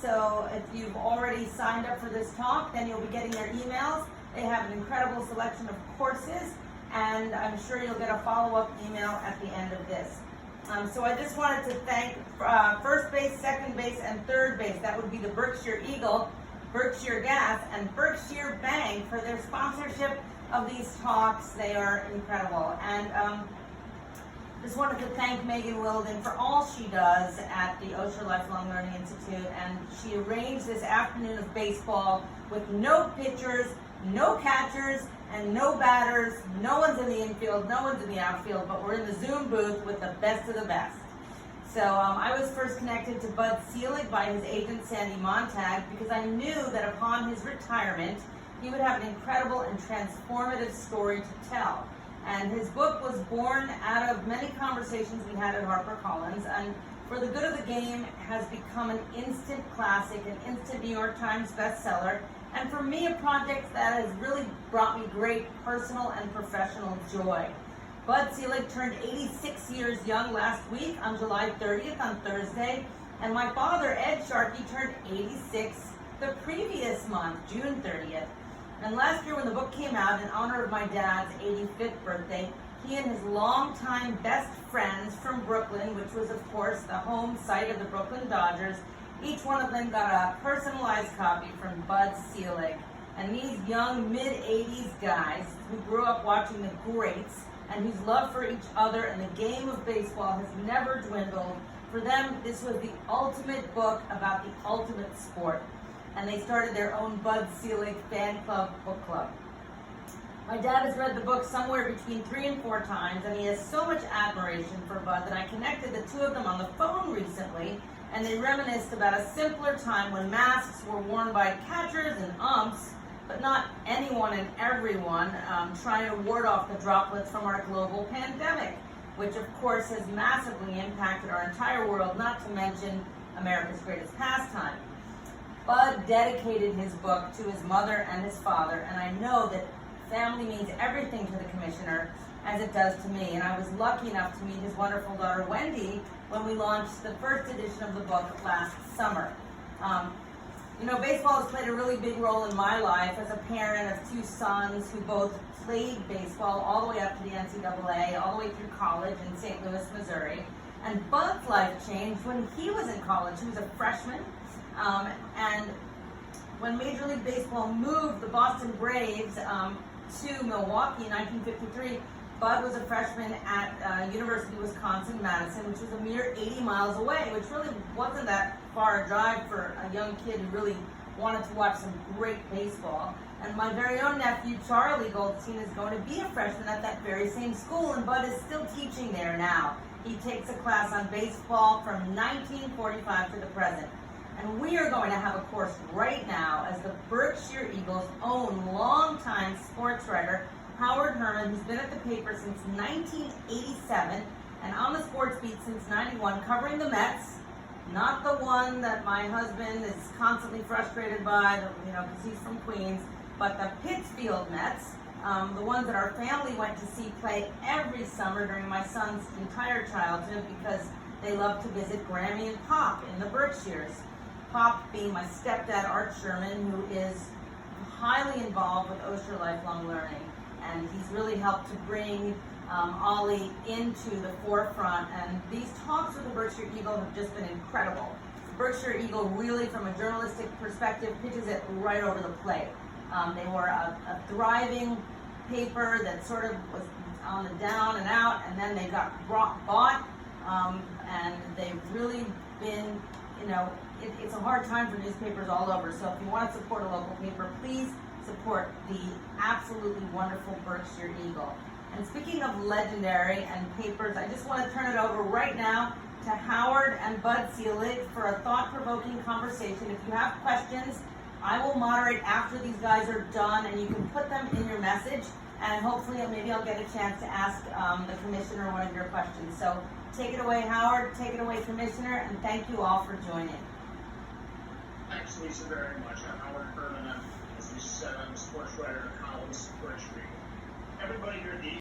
so if you've already signed up for this talk, then you'll be getting their emails. They have an incredible selection of courses, and I'm sure you'll get a follow-up email at the end of this. So I just wanted to thank first base, second base, and third base. That would be the Berkshire Eagle, Berkshire Gas, and Berkshire Bank for their sponsorship of these talks. They are incredible. And just wanted to thank Megan Wilden for all she does at the Osher Lifelong Learning Institute. And she arranged this afternoon of baseball with no pitchers, no catchers, and no batters. No one's in the infield, no one's in the outfield, but we're in the Zoom booth with the best of the best. So I was first connected to Bud Selig by his agent Sandy Montag because I knew that upon his retirement, he would have an incredible and transformative story to tell. And his book was born out of many conversations we had at HarperCollins, and For the Good of the Game has become an instant classic, an instant New York Times bestseller, and for me, a project that has really brought me great personal and professional joy. Bud Selig turned 86 years young last week on July 30th on Thursday, and my father, Ed Sharkey, turned 86 the previous month, June 30th. And last year when the book came out in honor of my dad's 85th birthday, he and his longtime best friends from Brooklyn, which was of course the home site of the Brooklyn Dodgers, each one of them got a personalized copy from Bud Selig. And these young mid-80s guys who grew up watching the greats and whose love for each other and the game of baseball has never dwindled, for them this was the ultimate book about the ultimate sport. And they started their own Bud Selig fan club book club. My dad has read the book somewhere between 3 and 4 times, and he has so much admiration for Bud that I connected the two of them on the phone recently, and they reminisced about a simpler time when masks were worn by catchers and umps, but not anyone and everyone, trying to ward off the droplets from our global pandemic, which of course has massively impacted our entire world, not to mention America's greatest pastime. Bud dedicated his book to his mother and his father, and I know that family means everything to the commissioner, as it does to me. And I was lucky enough to meet his wonderful daughter, Wendy, when we launched the first edition of the book last summer. Baseball has played a really big role in my life as a parent of 2 sons who both played baseball all the way up to the NCAA, all the way through college in St. Louis, Missouri. And Bud's life changed when he was in college. He was a freshman. And when Major League Baseball moved the Boston Braves to Milwaukee in 1953, Bud was a freshman at University of Wisconsin-Madison, which was a mere 80 miles away, which really wasn't that far a drive for a young kid who really wanted to watch some great baseball. And my very own nephew, Charlie Goldstein, is going to be a freshman at that very same school, and Bud is still teaching there now. He takes a class on baseball from 1945 to the present. And we are going to have a course right now as the Berkshire Eagles' own longtime sports writer, Howard Herman, who's been at the paper since 1987 and on the sports beat since 91, covering the Mets, not the one that my husband is constantly frustrated by, because he's from Queens, but the Pittsfield Mets, the ones that our family went to see play every summer during my son's entire childhood because they loved to visit Grammy and Pop in the Berkshires. Pop being my stepdad, Art Sherman, who is highly involved with Osher Lifelong Learning. And he's really helped to bring Ollie into the forefront. And these talks with the Berkshire Eagle have just been incredible. The Berkshire Eagle really, from a journalistic perspective, pitches it right over the plate. They were a thriving paper that sort of was on the down and out, and then they got bought, and they've really been, it's a hard time for newspapers all over. So if you want to support a local paper, please support the absolutely wonderful Berkshire Eagle. And speaking of legendary and papers, I just want to turn it over right now to Howard and Bud Selig for a thought-provoking conversation. If you have questions, I will moderate after these guys are done, and you can put them in your message, and hopefully maybe I'll get a chance to ask the commissioner one of your questions. So take it away, Howard, take it away, Commissioner, and thank you all for joining. Thanks, Lisa, very much. I'm Howard Herman. As you said, I'm a sports writer and a columnist for Berkshire Eagle. Everybody here at the